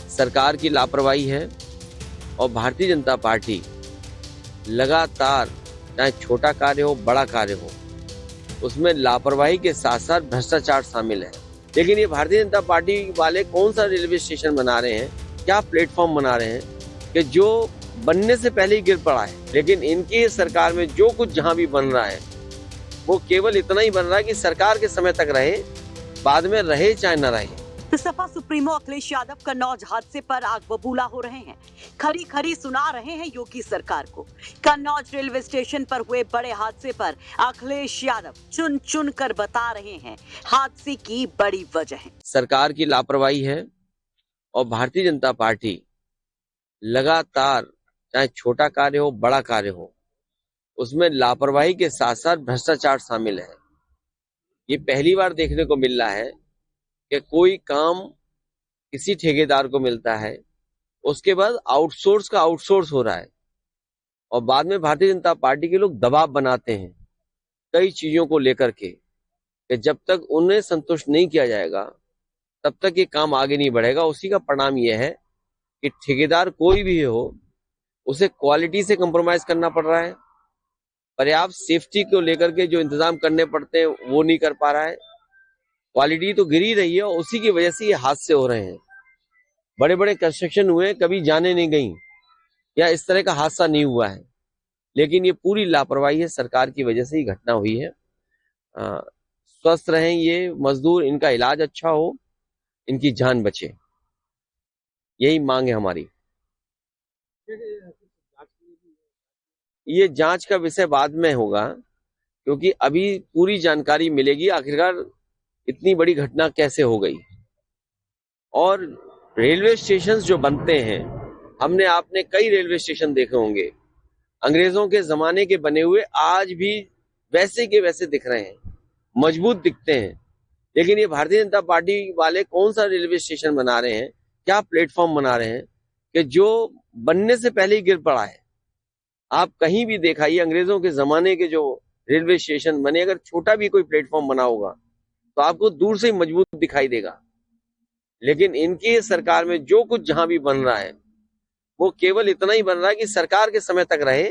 सरकार की लापरवाही है और भारतीय जनता पार्टी लगातार, चाहे छोटा कार्य हो बड़ा कार्य हो, उसमें लापरवाही के साथ साथ भ्रष्टाचार शामिल है। लेकिन ये भारतीय जनता पार्टी वाले कौन सा रेलवे स्टेशन बना रहे हैं, क्या प्लेटफॉर्म बना रहे हैं कि जो बनने से पहले ही गिर पड़ा है। लेकिन इनकी सरकार में जो कुछ जहां भी बन रहा है वो केवल इतना ही बन रहा है कि सरकार के समय तक रहे, बाद में रहे चाहे न रहे। सपा सुप्रीमो अखिलेश यादव कन्नौज हादसे पर आग बबूला हो रहे हैं। खरी खरी सुना रहे हैं योगी सरकार को। कन्नौज रेलवे स्टेशन पर हुए बड़े हादसे पर अखिलेश यादव चुन चुन कर बता रहे हैं हादसे की बड़ी वजह। सरकार की लापरवाही है और भारतीय जनता पार्टी लगातार, चाहे छोटा कार्य हो बड़ा कार्य हो, उसमें लापरवाही के साथ साथ भ्रष्टाचार शामिल है। ये पहली बार देखने को मिल रहा है कि कोई काम किसी ठेकेदार को मिलता है, उसके बाद आउटसोर्स हो रहा है और बाद में भारतीय जनता पार्टी के लोग दबाव बनाते हैं कई चीजों को लेकर के कि जब तक उन्हें संतुष्ट नहीं किया जाएगा तब तक ये काम आगे नहीं बढ़ेगा। उसी का परिणाम यह है कि ठेकेदार कोई भी हो, उसे क्वालिटी से कंप्रोमाइज करना पड़ रहा है। पर्याप्त सेफ्टी को लेकर के जो इंतजाम करने पड़ते हैं वो नहीं कर पा रहा है। क्वालिटी तो गिर ही रही है और उसी की वजह से ये हादसे हो रहे हैं। बड़े बड़े कंस्ट्रक्शन हुए, कभी जाने नहीं गई या इस तरह का हादसा नहीं हुआ है, लेकिन ये पूरी लापरवाही है, सरकार की वजह से ही घटना हुई है। स्वस्थ रहें ये मजदूर, इनका इलाज अच्छा हो, इनकी जान बचे, यही मांग है हमारी। ये जांच का विषय बाद में होगा, क्योंकि अभी पूरी जानकारी मिलेगी आखिरकार इतनी बड़ी घटना कैसे हो गई। और रेलवे स्टेशन जो बनते हैं, आपने कई रेलवे स्टेशन देखे होंगे, अंग्रेजों के जमाने के बने हुए, आज भी वैसे के वैसे दिख रहे हैं, मजबूत दिखते हैं। लेकिन ये भारतीय जनता पार्टी वाले कौन सा रेलवे स्टेशन बना रहे हैं, क्या प्लेटफॉर्म बना रहे हैं कि जो बनने से पहले ही गिर पड़ा है। आप कहीं भी दिखाइए अंग्रेजों के जमाने के जो रेलवे स्टेशन बने, अगर छोटा भी कोई प्लेटफॉर्म बना होगा तो आपको दूर से ही मजबूत दिखाई देगा। लेकिन इनकी सरकार में जो कुछ जहां भी बन रहा है वो केवल इतना ही बन रहा है कि सरकार के समय तक रहे,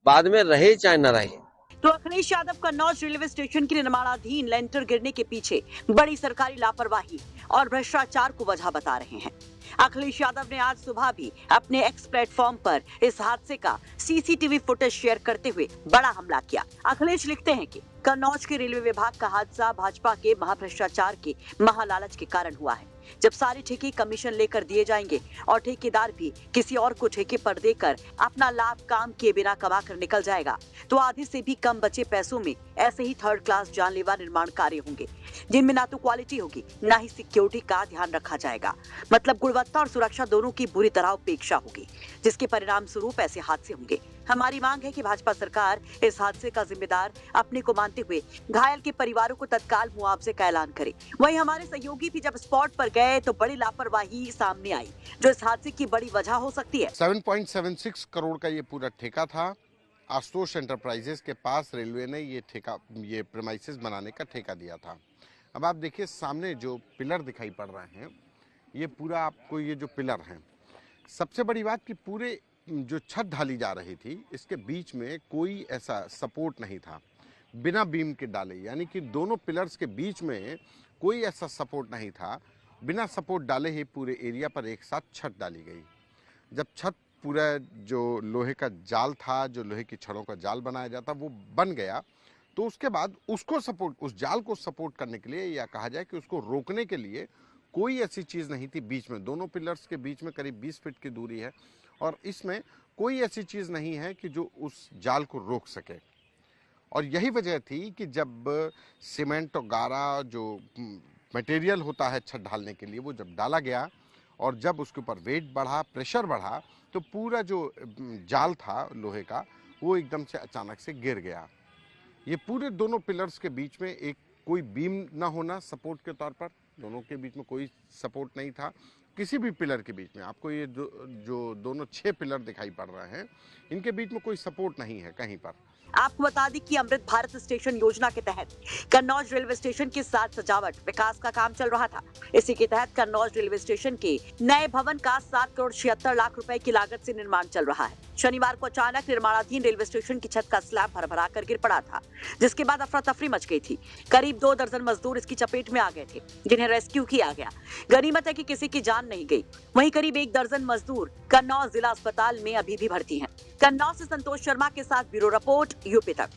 बाद में रहे चाहे न रहे। तो अखिलेश यादव कन्नौज रेलवे स्टेशन के निर्माणाधीन लेंटर गिरने के पीछे बड़ी सरकारी लापरवाही और भ्रष्टाचार को वजह बता रहे हैं। अखिलेश यादव ने आज सुबह भी अपने एक्स प्लेटफॉर्म पर इस हादसे का सीसीटीवी फुटेज शेयर करते हुए बड़ा हमला किया। अखिलेश लिखते हैं कि कन्नौज के रेलवे विभाग का हादसा भाजपा के महाभ्रष्टाचार के महालालच के कारण हुआ है। जब सारे ठेके कमीशन लेकर दिए जाएंगे और ठेकेदार भी किसी और को ठेके पर देकर अपना लाभ काम किए बिना कमा कर निकल जाएगा, तो आधे से भी कम बचे पैसों में ऐसे ही थर्ड क्लास जानलेवा निर्माण कार्य होंगे, जिनमें ना तो क्वालिटी होगी ना ही सिक्योरिटी का ध्यान रखा जाएगा। मतलब गुणवत्ता और सुरक्षा दोनों की बुरी तरह उपेक्षा होगी, जिसके परिणाम स्वरूप ऐसे हादसे होंगे। हमारी मांग है कि भाजपा सरकार इस हादसे का जिम्मेदार अपने को मानते हुए घायल के परिवारों को तत्काल मुआवजे का ऐलान करे। वहीं हमारे सहयोगी भी जब स्पॉट पर गए तो बड़ी लापरवाही सामने आई, जो इस हादसे की बड़ी वजह हो सकती है। 7.76 करोड़ का ये पूरा ठेका था। आशुतोष एंटरप्राइजेस के पास रेलवे ने ये प्रेमाइसेस बनाने का ठेका दिया था। अब आप देखिए सामने जो पिलर दिखाई पड़ रहे हैं, ये पूरा आपको ये जो पिलर हैं, सबसे बड़ी बात कि पूरे जो छत ढाली जा रही थी इसके बीच में कोई ऐसा सपोर्ट नहीं था, बिना बीम के डाले, यानी कि दोनों पिलर्स के बीच में कोई ऐसा सपोर्ट नहीं था। बिना सपोर्ट डाले ही पूरे एरिया पर एक साथ छत डाली गई। जब छत पूरा जो लोहे का जाल था, जो लोहे की छड़ों का जाल बनाया जाता, वो बन गया, तो उसके बाद उस जाल को सपोर्ट करने के लिए, या कहा जाए कि उसको रोकने के लिए कोई ऐसी चीज़ नहीं थी बीच में। दोनों पिलर्स के बीच में करीब 20 फीट की दूरी है और इसमें कोई ऐसी चीज़ नहीं है कि जो उस जाल को रोक सके। और यही वजह थी कि जब सीमेंट और गारा जो मटेरियल होता है छत ढालने के लिए, वो जब डाला गया और जब उसके ऊपर वेट बढ़ा, प्रेशर बढ़ा, तो पूरा जो जाल था लोहे का वो एकदम से अचानक से गिर गया। ये पूरे दोनों पिलर्स के बीच में एक कोई बीम ना होना सपोर्ट के तौर पर, दोनों के बीच में कोई सपोर्ट नहीं था किसी भी पिलर के बीच में। आपको ये जो दोनों 6 पिलर दिखाई पड़ रहे हैं, इनके बीच में कोई सपोर्ट नहीं है कहीं पर। आपको बता दें कि अमृत भारत स्टेशन योजना के तहत कन्नौज रेलवे स्टेशन के साथ सजावट विकास का काम चल रहा था। इसी के तहत कन्नौज रेलवे स्टेशन के नए भवन का 7,76,00,000 रुपए की लागत से निर्माण चल रहा है। शनिवार को अचानक निर्माणाधीन रेलवे स्टेशन की छत का स्लैब भरभरा कर गिर पड़ा था, जिसके बाद अफरा तफरी मच गई थी। करीब 2 दर्जन मजदूर इसकी चपेट में आ गए थे, जिन्हें रेस्क्यू किया गया। गनीमत है कि किसी की जान नहीं गई। वहीं करीब 1 दर्जन मजदूर कन्नौज जिला अस्पताल में अभी भी भर्ती हैं। कन्नौज से संतोष शर्मा के साथ ब्यूरो रिपोर्ट, यूपी तक।